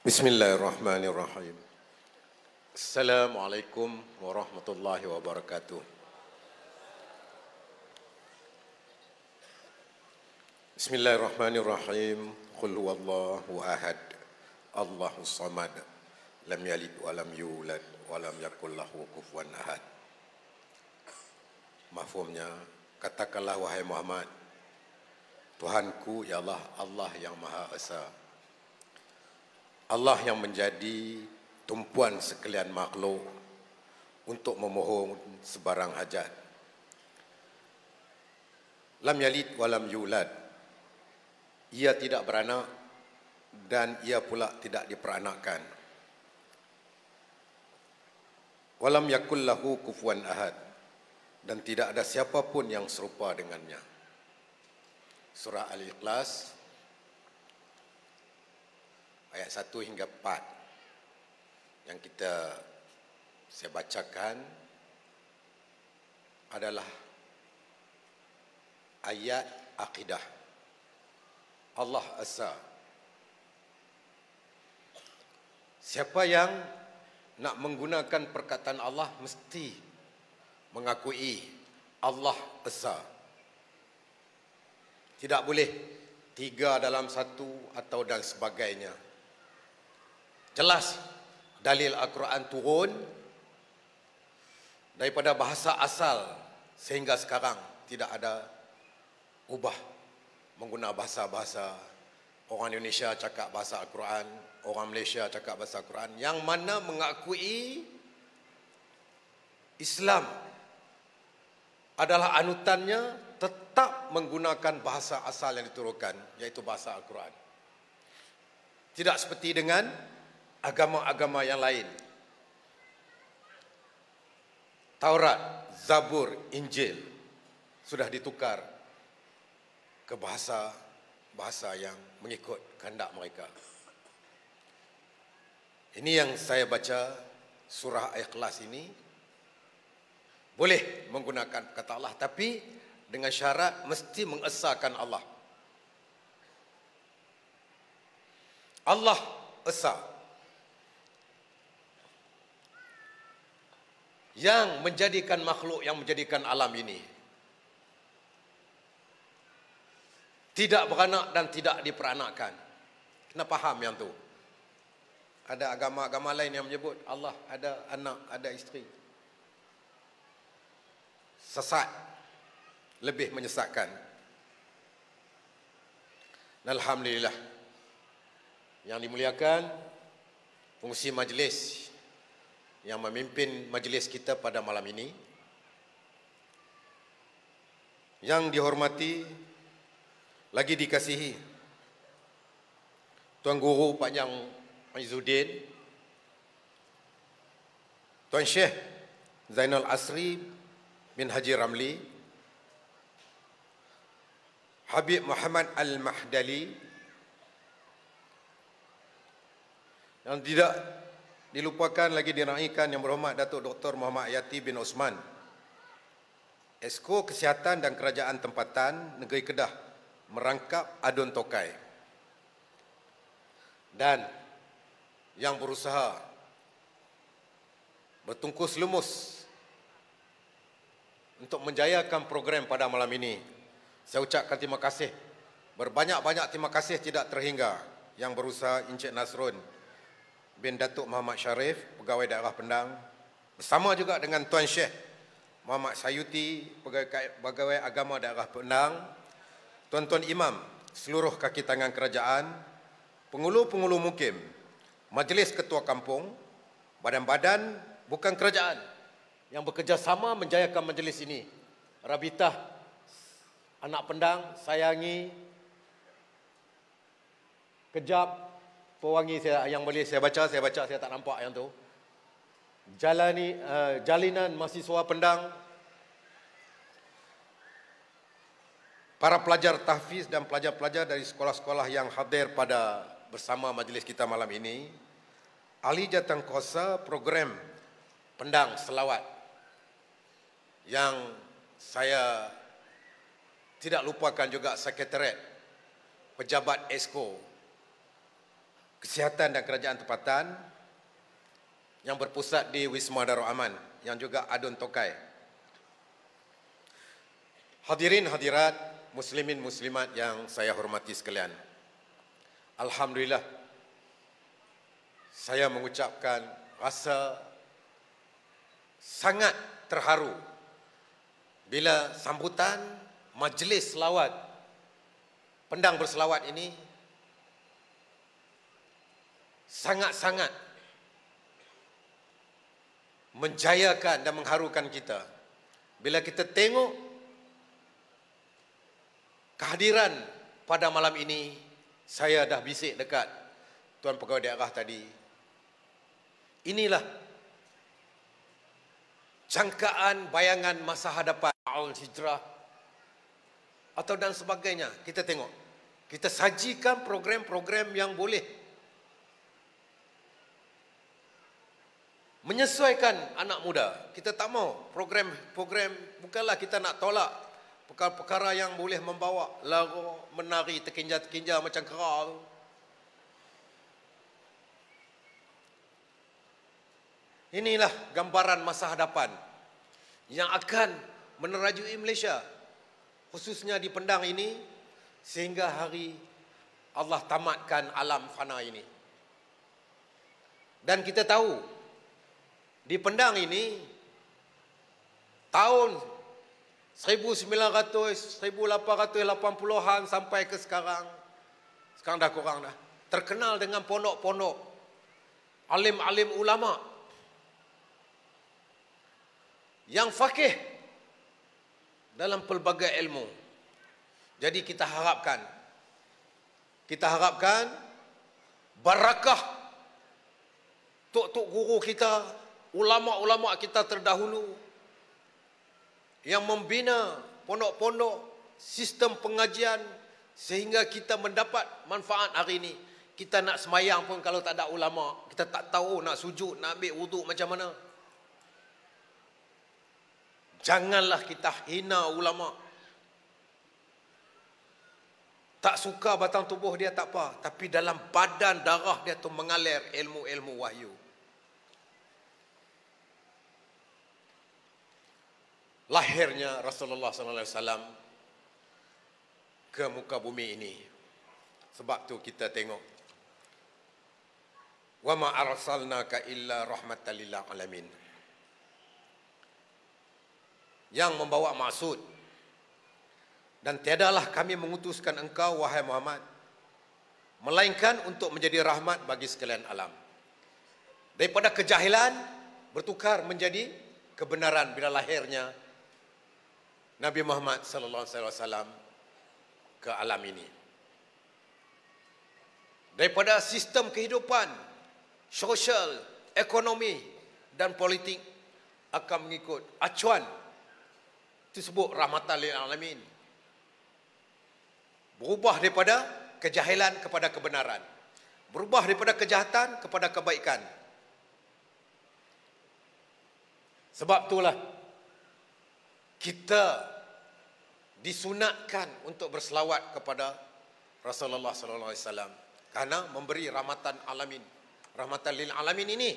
Bismillahirrahmanirrahim. Assalamualaikum warahmatullahi wabarakatuh. Bismillahirrahmanirrahim. Qul huwallahu ahad. Allahus samad. Lam yalid wa lam yulad wa lam yakul lahu kufuwan ahad. Mafhumnya, katakanlah wahai Muhammad, Tuhanku ialah Allah yang Maha Esa. Allah yang menjadi tumpuan sekalian makhluk untuk memohon sebarang hajat. Lam yalid wa lam yulad. Ia tidak beranak dan ia pula tidak diperanakkan. Walam yakul lahu kufuwan ahad. Dan tidak ada siapapun yang serupa dengannya. Surah Al-Ikhlas ayat 1 hingga 4 yang saya bacakan adalah ayat akidah. Allah Esa. Siapa yang nak menggunakan perkataan Allah mesti mengakui Allah Esa. Tidak boleh tiga dalam satu atau dan sebagainya. Jelas dalil Al-Quran turun daripada bahasa asal sehingga sekarang tidak ada ubah menggunakan bahasa-bahasa. Orang Indonesia cakap bahasa Al-Quran, orang Malaysia cakap bahasa Al-Quran, yang mana mengakui Islam adalah anutannya tetap menggunakan bahasa asal yang diturunkan, yaitu bahasa Al-Quran. Tidak seperti dengan agama-agama yang lain. Taurat, Zabur, Injil sudah ditukar ke bahasa yang mengikut kehendak mereka. Ini yang saya baca surah Al-Ikhlas ini. Boleh menggunakan kata Allah, tapi dengan syarat mesti mengesahkan Allah. Allah Esa. Yang menjadikan makhluk, yang menjadikan alam ini tidak beranak dan tidak diperanakkan. Kena faham yang tu. Ada agama-agama lain yang menyebut Allah ada anak, ada isteri. Sesat. Lebih menyesatkan. Alhamdulillah. Yang dimuliakan fungsi majlis yang memimpin majlis kita pada malam ini, yang dihormati lagi dikasihi Tuan Guru Panjang Izzuddin, Tuan Syekh Zainal Asri bin Haji Ramli, Habib Muhammad Al-Mahdali, yang tidak dilupakan lagi diraikan yang berhormat Datuk Dr. Muhammad Yati bin Osman, Esko Kesihatan dan Kerajaan Tempatan Negeri Kedah merangkap Adun Tokai, dan yang berusaha bertungkus lumus untuk menjayakan program pada malam ini. Saya ucapkan terima kasih, berbanyak-banyak terima kasih tidak terhingga, yang berusaha Encik Nasrun bin Datuk Muhammad Sharif, Pegawai Daerah Pendang, bersama juga dengan Tuan Syekh Muhammad Sayuti, Pegawai Agama Daerah Pendang, tuan-tuan imam, seluruh kaki tangan kerajaan, penghulu-penghulu mukim, majlis ketua kampung, badan-badan bukan kerajaan yang bekerjasama menjayakan majlis ini. Rabitah Anak Pendang, Sayangi, Kejap, Pewangi, yang boleh saya baca, saya tak nampak yang tu. Jalinan Mahasiswa Pendang, para pelajar tahfiz dan pelajar-pelajar dari sekolah-sekolah yang hadir pada bersama majlis kita malam ini, ahli jawatankuasa program Pendang Selawat, yang saya tidak lupakan juga sekretariat, pejabat Esko, Kesihatan dan Kerajaan Tempatan yang berpusat di Wisma Darul Aman yang juga Adun Tokai. Hadirin hadirat, muslimin muslimat yang saya hormati sekalian. Alhamdulillah, saya mengucapkan rasa sangat terharu bila sambutan majlis selawat Pendang Berselawat ini sangat-sangat menjayakan dan mengharukan kita. Bila kita tengok kehadiran pada malam ini, saya dah bisik dekat Tuan Pegawai Daerah tadi. Inilah jangkaan bayangan masa hadapan Al-Hijrah atau dan sebagainya. Kita tengok, kita sajikan program-program yang boleh menyesuaikan anak muda. Kita tak mau program-program, bukanlah kita nak tolak perkara-perkara yang boleh membawa lara, menari, terkinja-terkinja macam kera. Inilah gambaran masa hadapan yang akan menerajui Malaysia, khususnya di Pendang ini, sehingga hari Allah tamatkan alam fana ini. Dan kita tahu di Pendang ini tahun 1900, 1880-an sampai ke sekarang dah kurang dah, terkenal dengan pondok-pondok, alim-alim ulama yang faqih dalam pelbagai ilmu. Jadi kita harapkan barakah tok-tok guru kita, ulama-ulama kita terdahulu yang membina pondok-pondok, sistem pengajian, sehingga kita mendapat manfaat hari ini. Kita nak semayang pun kalau tak ada ulama, kita tak tahu nak sujud, nak ambil wuduk macam mana. Janganlah kita hina ulama. Tak suka batang tubuh dia tak apa, tapi dalam badan darah dia tu mengalir ilmu-ilmu wahyu. Lahirnya Rasulullah SAW ke muka bumi ini. Sebab tu kita tengok, wa ma arsalnaka illa rahmatan lil alamin, yang membawa maksud, dan tiadalah kami mengutuskan engkau wahai Muhammad melainkan untuk menjadi rahmat bagi sekalian alam. Daripada kejahilan bertukar menjadi kebenaran bila lahirnya Nabi Muhammad sallallahu alaihi wasallam ke alam ini. Daripada sistem kehidupan sosial, ekonomi dan politik akan mengikut acuan disebut rahmatan lil alamin. Berubah daripada kejahilan kepada kebenaran. Berubah daripada kejahatan kepada kebaikan. Sebab itulah kita disunatkan untuk berselawat kepada Rasulullah sallallahu alaihi wasallam karena memberi rahmatan alamin. Rahmatan lil alamin ini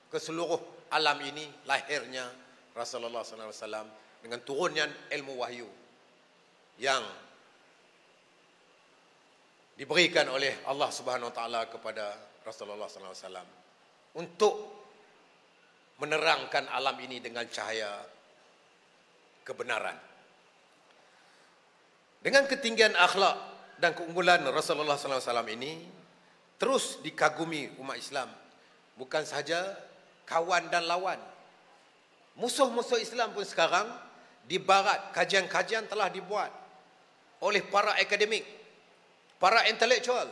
ke seluruh alam ini, lahirnya Rasulullah sallallahu alaihi wasallam dengan turunnya ilmu wahyu yang diberikan oleh Allah Subhanahu wa taala kepada Rasulullah sallallahu alaihi wasallam untuk menerangkan alam ini dengan cahaya kebenaran. Dengan ketinggian akhlak dan keunggulan Rasulullah SAW ini terus dikagumi umat Islam. Bukan sahaja kawan dan lawan. Musuh-musuh Islam pun sekarang di barat, kajian-kajian telah dibuat oleh para akademik, para intelektual,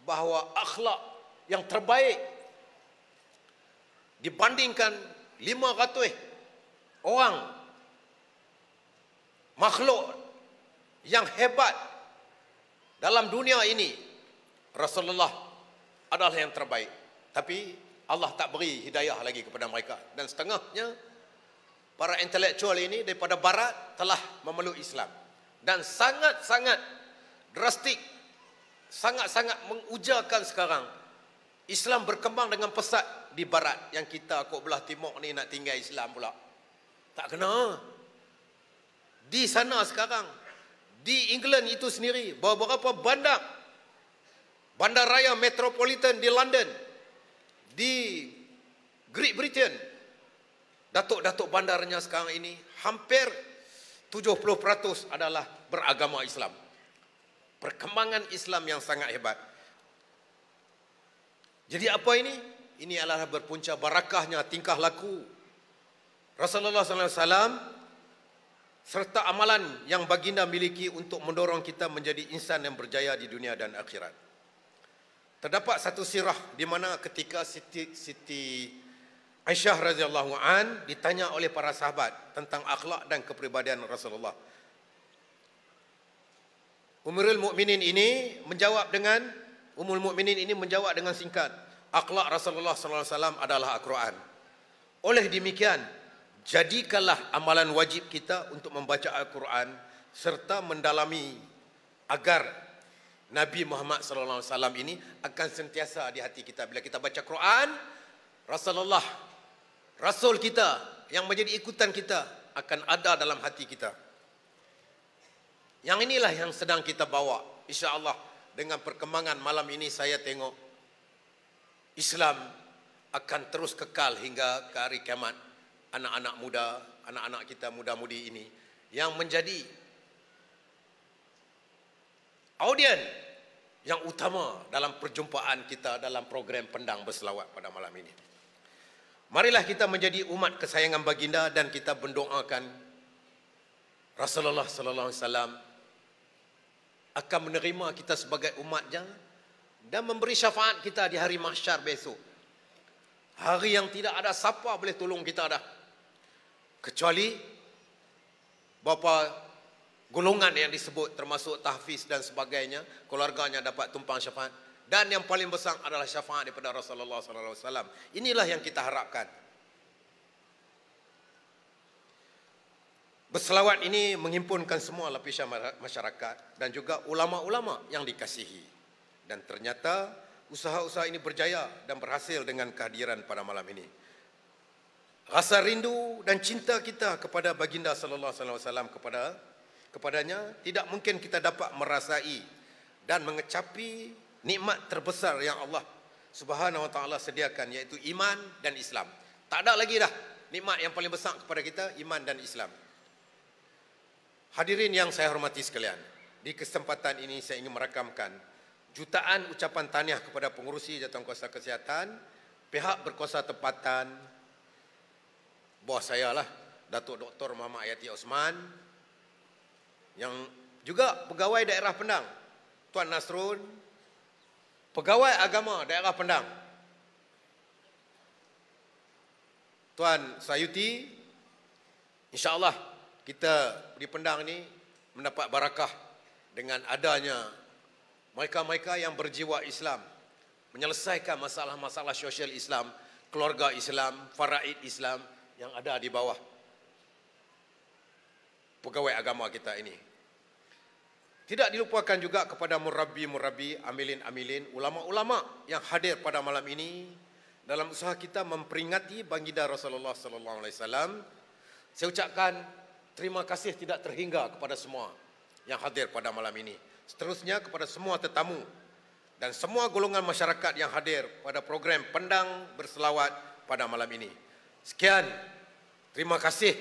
bahawa akhlak yang terbaik dibandingkan 500 orang makhluk yang hebat dalam dunia ini, Rasulullah adalah yang terbaik. Tapi Allah tak beri hidayah lagi kepada mereka. Dan setengahnya para intelektual ini daripada barat telah memeluk Islam. Dan sangat-sangat drastik, sangat-sangat mengujarkan sekarang. Islam berkembang dengan pesat di barat, yang kita kok belah timur ni nak tinggal Islam pula. Tak kena. Di sana sekarang, di England itu sendiri, beberapa bandar raya metropolitan di London, di Great Britain, datuk-datuk bandarnya sekarang ini hampir 70% adalah beragama Islam. Perkembangan Islam yang sangat hebat. Jadi apa ini? Ini adalah berpunca barakahnya tingkah laku Rasulullah SAW serta amalan yang baginda miliki untuk mendorong kita menjadi insan yang berjaya di dunia dan akhirat. Terdapat satu sirah di mana ketika Siti Aisyah radhiyallahu an ditanya oleh para sahabat tentang akhlak dan kepribadian Rasulullah. Ummul Mukminin ini menjawab dengan singkat, akhlak Rasulullah SAW adalah Al-Quran. Oleh demikian, jadikanlah amalan wajib kita untuk membaca Al-Quran serta mendalami agar Nabi Muhammad SAW ini akan sentiasa di hati kita. Bila kita baca Quran, Rasul kita yang menjadi ikutan kita akan ada dalam hati kita. Yang inilah yang sedang kita bawa. InsyaAllah dengan perkembangan malam ini saya tengok Islam akan terus kekal hingga ke hari kiamat. Anak-anak muda, anak-anak kita muda-mudi ini yang menjadi audien yang utama dalam perjumpaan kita dalam program Pendang Berselawat pada malam ini. Marilah kita menjadi umat kesayangan baginda dan kita mendoakan Rasulullah sallallahu alaihi wasallam akan menerima kita sebagai umatnya dan memberi syafaat kita di hari mahsyar besok. Hari yang tidak ada siapa boleh tolong kita dah, kecuali beberapa golongan yang disebut termasuk tahfiz dan sebagainya, keluarganya dapat tumpang syafaat. Dan yang paling besar adalah syafaat daripada Rasulullah sallallahu alaihi wasallam. Inilah yang kita harapkan. Berselawat ini menghimpunkan semua lapisan masyarakat dan juga ulama-ulama yang dikasihi. Dan ternyata usaha-usaha ini berjaya dan berhasil dengan kehadiran pada malam ini. Rasa rindu dan cinta kita kepada baginda sallallahu alaihi wasallam kepadanya tidak mungkin kita dapat merasai dan mengecapi nikmat terbesar yang Allah Subhanahu wa taala sediakan, iaitu iman dan Islam. Tak ada lagi dah nikmat yang paling besar kepada kita, iman dan Islam. Hadirin yang saya hormati sekalian, di kesempatan ini saya ingin merakamkan jutaan ucapan tahniah kepada pengurusi Jawatankuasa Kesihatan, pihak berkuasa tempatan, bos saya lah, Datuk Dr. Muhammad Hayati Osman, yang juga pegawai daerah Pendang, Tuan Nasrun, pegawai agama daerah Pendang, Tuan Sayuti. InsyaAllah kita di Pendang ini mendapat barakah dengan adanya mereka-mereka yang berjiwa Islam, menyelesaikan masalah-masalah sosial Islam, keluarga Islam, faraid Islam yang ada di bawah pegawai agama kita ini. Tidak dilupakan juga kepada murabi-murabi, amilin-amilin, ulama-ulama yang hadir pada malam ini dalam usaha kita memperingati baginda Rasulullah sallallahu alaihi wasallam. Saya ucapkan terima kasih tidak terhingga kepada semua yang hadir pada malam ini. Seterusnya kepada semua tetamu dan semua golongan masyarakat yang hadir pada program Pendang Berselawat pada malam ini. Sekian, terima kasih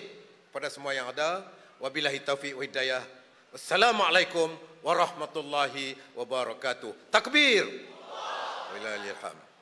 kepada semua yang ada. Wabillahi taufiq wa hidayah. Wassalamualaikum warahmatullahi wabarakatuh. Takbir. Wallahul hamd.